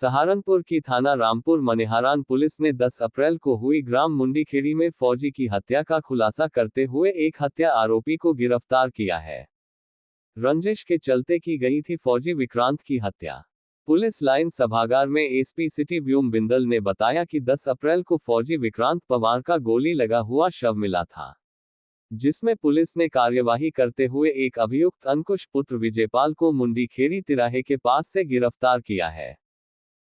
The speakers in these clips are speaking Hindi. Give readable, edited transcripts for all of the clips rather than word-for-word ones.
सहारनपुर की थाना रामपुर मनिहारान पुलिस ने 10 अप्रैल को हुई ग्राम मुंडीखेड़ी में फौजी की हत्या का खुलासा करते हुए एक हत्या आरोपी को गिरफ्तार किया है। रंजिश के चलते की गई थी फौजी विक्रांत की हत्या। पुलिस लाइन सभागार में एसपी सिटी व्योम बिंदल ने बताया कि 10 अप्रैल को फौजी विक्रांत पवार का गोली लगा हुआ शव मिला था, जिसमें पुलिस ने कार्यवाही करते हुए एक अभियुक्त अंकुश पुत्र विजयपाल को मुंडीखेड़ी तिराहे के पास से गिरफ्तार किया है,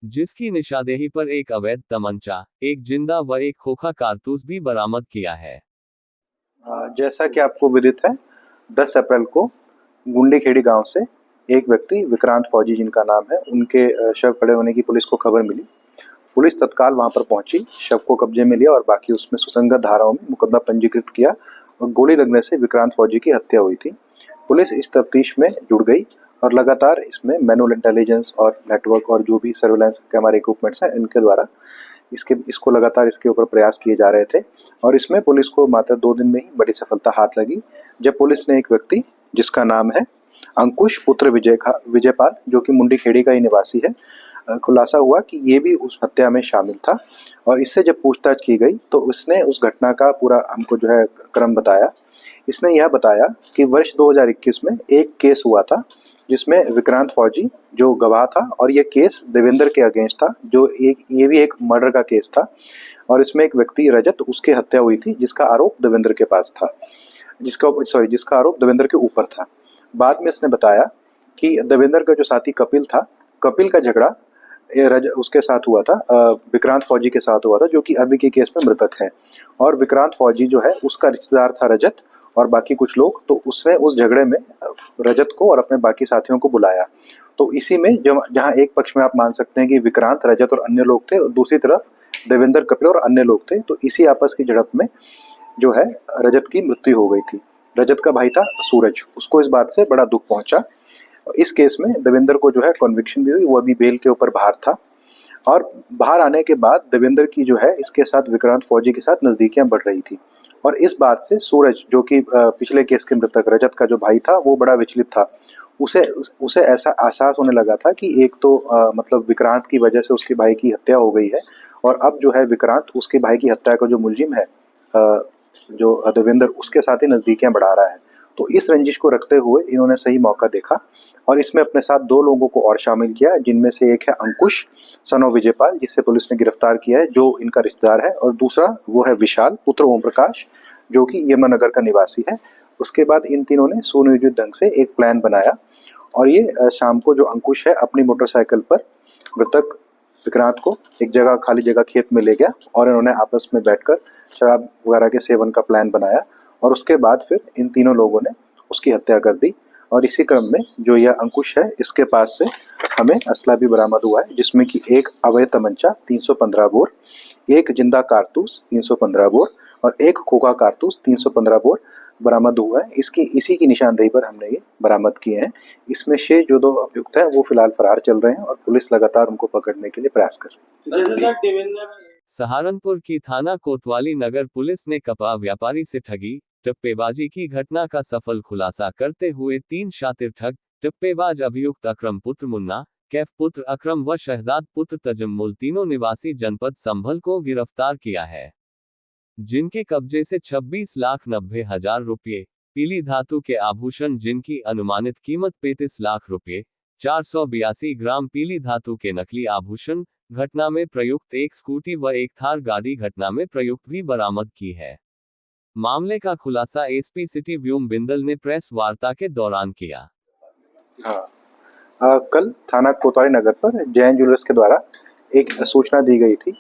जिसकी निशानदेही पर एक अवैध तमंचा, एक जिंदा व एक खोखा कारतूस भी बरामद किया है। जैसा कि आपको विदित है, 10 अप्रैल को मुंडीखेड़ी गांव से एक व्यक्ति विक्रांत फौजी जिनका नाम है, उनके शव पड़े होने की पुलिस को खबर मिली। पुलिस तत्काल वहां पर पहुंची, शव को कब्जे में लिया और बाकी उसमें सुसंगत धाराओं में मुकदमा पंजीकृत किया और गोली लगने से विक्रांत फौजी की हत्या हुई थी। पुलिस इस तफ्तीश में जुड़ गई और लगातार इसमें मैनुअल इंटेलिजेंस और नेटवर्क और जो भी सर्वेलेंस के हमारे इक्विपमेंट्स हैं, इनके द्वारा इसको लगातार इसके ऊपर प्रयास किए जा रहे थे और इसमें पुलिस को मात्र 2 दिन में ही बड़ी सफलता हाथ लगी, जब पुलिस ने एक व्यक्ति जिसका नाम है अंकुश पुत्र विजयपाल, जो कि मुंडीखेड़ी का ही निवासी है, खुलासा हुआ कि ये भी उस हत्या में शामिल था। और इससे जब पूछताछ की गई तो उसने उस घटना का पूरा हमको जो है क्रम बताया। इसने यह बताया कि वर्ष 2021 में एक केस हुआ था जिसमें विक्रांत फौजी जो गवाह था, और ये केस देवेंद्र के अगेंस्ट था, जो ये भी एक मर्डर का केस था और इसमें एक व्यक्ति रजत, उसकी हत्या हुई थी जिसका आरोप देवेंद्र के पास था, जिसका आरोप देवेंद्र के ऊपर था। बाद में इसने बताया कि देवेंद्र का जो साथी कपिल था, कपिल का झगड़ा उसके साथ हुआ था, विक्रांत फौजी के साथ हुआ था, जो कि अभी के केस में मृतक है। और विक्रांत फौजी जो है उसका रिश्तेदार था रजत और बाकी कुछ लोग, तो उसने उस झगड़े में रजत को और अपने बाकी साथियों को बुलाया। तो इसी में जहां एक पक्ष में आप मान सकते हैं कि विक्रांत, रजत और अन्य लोग थे, और दूसरी तरफ देवेंद्र, कपिल और अन्य लोग थे, तो इसी आपस की झड़प में जो है रजत की मृत्यु हो गई थी। रजत का भाई था सूरज, उसको इस बात से बड़ा दुख पहुंचा। इस केस में देवेंद्र को जो है कन्विक्शन भी हुई, वो अभी बेल के ऊपर बाहर था। और बाहर आने के बाद देवेंद्र की जो है इसके साथ विक्रांत फौजी के साथ नजदीकियां बढ़ रही थी, और इस बात से सूरज, जो कि पिछले केस के मृतक रजत का जो भाई था, वो बड़ा विचलित था। उसे ऐसा एहसास होने लगा था कि एक तो मतलब विक्रांत की वजह से उसके भाई की हत्या हो गई है, और अब जो है विक्रांत उसके भाई की हत्या का जो मुलजिम है, जो देवेंद्र, उसके साथ ही नजदीकियां बढ़ा रहा है। तो इस रंजिश को रखते हुए इन्होंने सही मौका देखा और इसमें अपने साथ 2 लोगों को और शामिल किया, जिनमें से एक है अंकुश सन ऑफ विजयपाल, जिसे पुलिस ने गिरफ्तार किया है, जो इनका रिश्तेदार है, और दूसरा वो है विशाल पुत्र ओम प्रकाश, जो कि यमुनानगर का निवासी है। उसके बाद इन तीनों ने सुनियोजित ढंग से एक प्लान बनाया और ये शाम को जो अंकुश है अपनी मोटरसाइकिल पर मृतक विक्रांत को एक जगह, खाली जगह खेत में ले गया और इन्होंने आपस में बैठकर शराब वगैरह के सेवन का प्लान बनाया, और उसके बाद फिर इन तीनों लोगों ने उसकी हत्या कर दी। और इसी क्रम में जो यह अंकुश है, इसके पास से हमें असला भी बरामद हुआ है, जिसमें कि एक अवैध तमंचा 315 बोर, एक जिंदा कारतूस 315 बोर और एक खोखा कारतूस 315 बोर बरामद हुआ है। इसी की निशानदेही पर हमने ये बरामद किए हैं। इसमें शेष जो 2 अभियुक्त हैं वो फिलहाल फरार चल रहे हैं और पुलिस लगातार उनको पकड़ने के लिए प्रयास कर रही है। सहारनपुर की थाना कोतवाली नगर पुलिस ने कपड़ा व्यापारी से ठगी टप्पेबाजी की घटना का सफल खुलासा करते हुए 3 शातिर ठग टप्पेबाज अभियुक्त अकरम पुत्र मुन्ना, कैफ पुत्र अकरम व शहजाद पुत्र तजम्मुल, तीनों निवासी जनपद संभल को गिरफ्तार किया है, जिनके कब्जे से 26,90,000 रुपये, पीली धातु के आभूषण जिनकी अनुमानित कीमत 35 लाख रुपये, 482 ग्राम पीली धातु के नकली आभूषण, घटना में प्रयुक्त एक स्कूटी व एक थार गाड़ी घटना में प्रयुक्त भी बरामद की है। मामले का खुलासा एसपी सिटी व्योम बिंदल ने प्रेस वार्ता के दौरान किया। कल थाना कोतवाली नगर पर जैन ज्वेलर्स के द्वारा एक सूचना दी गई थी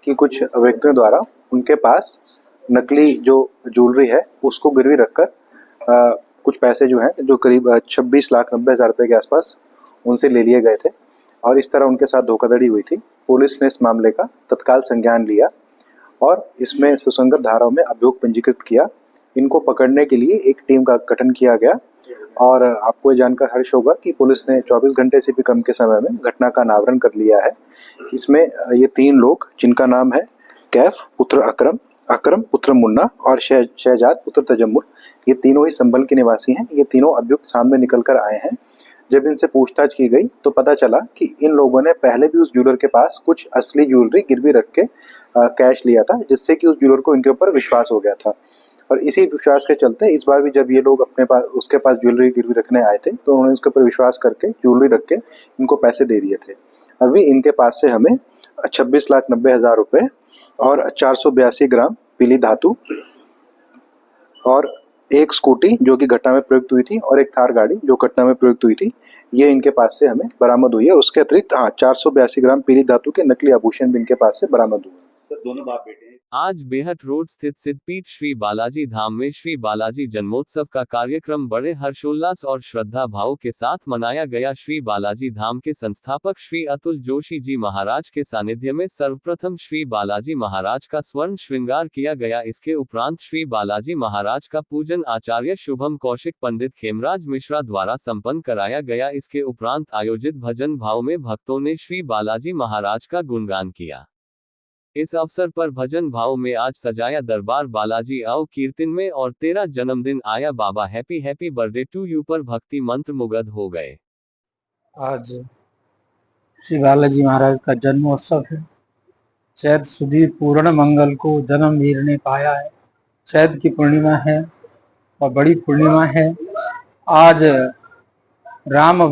कि कुछ व्यक्तियों द्वारा उनके पास नकली जो ज्वेलरी है उसको गिरवी रखकर कुछ पैसे जो हैं, जो करीब 26,90,000 रुपये के आसपास उनसे ले लिए गए थे, और इस तरह उनके साथ धोखाधड़ी हुई थी। पुलिस ने इस मामले का तत्काल संज्ञान लिया और इसमें सुसंगत धाराओं में अभियोग पंजीकृत किया। इनको पकड़ने के लिए एक टीम का गठन किया गया, और आपको ये जानकर हर्ष होगा कि पुलिस ने 24 घंटे से भी कम के समय में घटना का अनावरण कर लिया है। इसमें ये 3 लोग, जिनका नाम है कैफ पुत्र अकरम, अकरम पुत्र मुन्ना और शहजाद पुत्र तजम्मुल, ये तीनों ही संभल के निवासी हैं। ये तीनों अभियुक्त सामने निकल कर आए हैं, जब इनसे पूछताछ की गई तो पता चला कि इन लोगों ने पहले भी उस ज्वेलर के पास कुछ असली ज्वेलरी गिरवी रख के कैश लिया था, जिससे कि उस ज्वेलर को इनके ऊपर विश्वास हो गया था। और इसी विश्वास के चलते इस बार भी जब ये लोग अपने पास उसके पास ज्वेलरी गिरवी रखने आए थे तो उन्होंने उसके ऊपर विश्वास करके ज्वेलरी रख के इनको पैसे दे दिए थे। अभी इनके पास से हमें 26,90,000 रुपये और 482 ग्राम पीली धातु और एक स्कूटी जो कि घटना में प्रयुक्त हुई थी और एक थार गाड़ी जो घटना में प्रयुक्त हुई थी, ये इनके पास से हमें बरामद हुई है। और उसके अतिरिक्त 482 ग्राम पीली धातु के नकली आभूषण भी इनके पास से बरामद हुए। दोनों बाप बेटे हैं। आज बेहट रोड स्थित सिद्धपीठ श्री बालाजी धाम में श्री बालाजी जन्मोत्सव का कार्यक्रम बड़े हर्षोल्लास और श्रद्धा भाव के साथ मनाया गया। श्री बालाजी धाम के संस्थापक श्री अतुल जोशी जी महाराज के सानिध्य में सर्वप्रथम श्री बालाजी महाराज का स्वर्ण श्रृंगार किया गया। इसके उपरांत श्री बालाजी महाराज का पूजन आचार्य शुभम कौशिक पंडित खेमराज मिश्रा द्वारा संपन्न कराया गया। इसके उपरांत आयोजित भजन भाव में भक्तों ने श्री बालाजी महाराज का गुणगान किया। इस अवसर पर भजन भाव में आज सजाया दरबार बालाजी आओ कीर्तन में और तेरा जन्मदिन आया बाबा happy happy birthday to you पर भक्ति मंत्र मुग्ध हो गए। आज श्री बालाजी महाराज का जन्मोत्सव है। चैत सुधी पूर्ण मंगल को जन्म वीर ने पाया है। चैत की पूर्णिमा है और बड़ी पूर्णिमा है। आज राम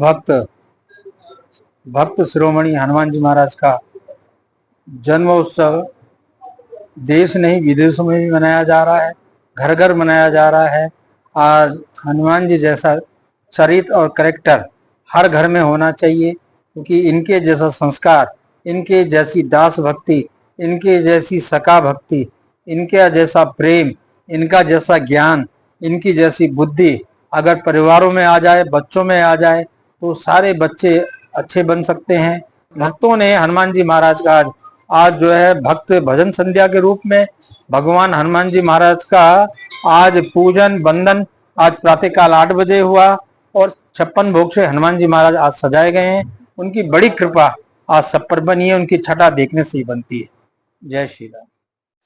भक्त शिरोमणि हनुमान जी महाराज का जन्मोत्सव देश नहीं विदेशों में भी मनाया जा रहा है, घर घर मनाया जा रहा है। आज हनुमान जी जैसा चरित्र और कैरेक्टर हर घर में होना चाहिए, क्योंकि इनके जैसा संस्कार, इनके जैसी दास भक्ति, इनके जैसी सका भक्ति, इनके जैसा प्रेम, इनका जैसा ज्ञान, इनकी जैसी बुद्धि अगर परिवारों में आ जाए, बच्चों में आ जाए तो सारे बच्चे अच्छे बन सकते हैं। भक्तों ने हनुमान जी महाराज का आज जो है भक्त भजन संध्या के रूप में भगवान हनुमान जी महाराज का आज पूजन वंदन आज प्रातःकाल 8 बजे हुआ और 56 भोग से हनुमान जी महाराज आज सजाए गए हैं। उनकी बड़ी कृपा आज सब पर बनी है, उनकी छटा देखने से ही बनती है। जय श्री राम।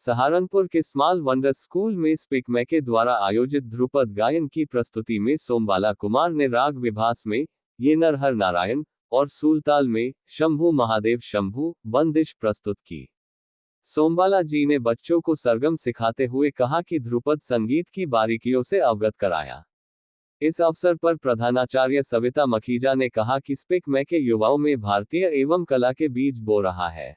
सहारनपुर के स्मॉल वंडर स्कूल में स्पीक मैके द्वारा आयोजित ध्रुपद गायन की प्रस्तुति में सोमबाला कुमार ने राग विभास में ये नरहर नारायण और सूलताल में शंभू महादेव शंभू बंदिश प्रस्तुत की। सोमबाला जी ने बच्चों को सरगम सिखाते हुए कहा कि ध्रुपद संगीत की बारीकियों से अवगत कराया। इस अवसर पर प्रधानाचार्य सविता मखीजा ने कहा कि स्पीक मैके युवाओं में भारतीय एवं कला के बीज बो रहा है।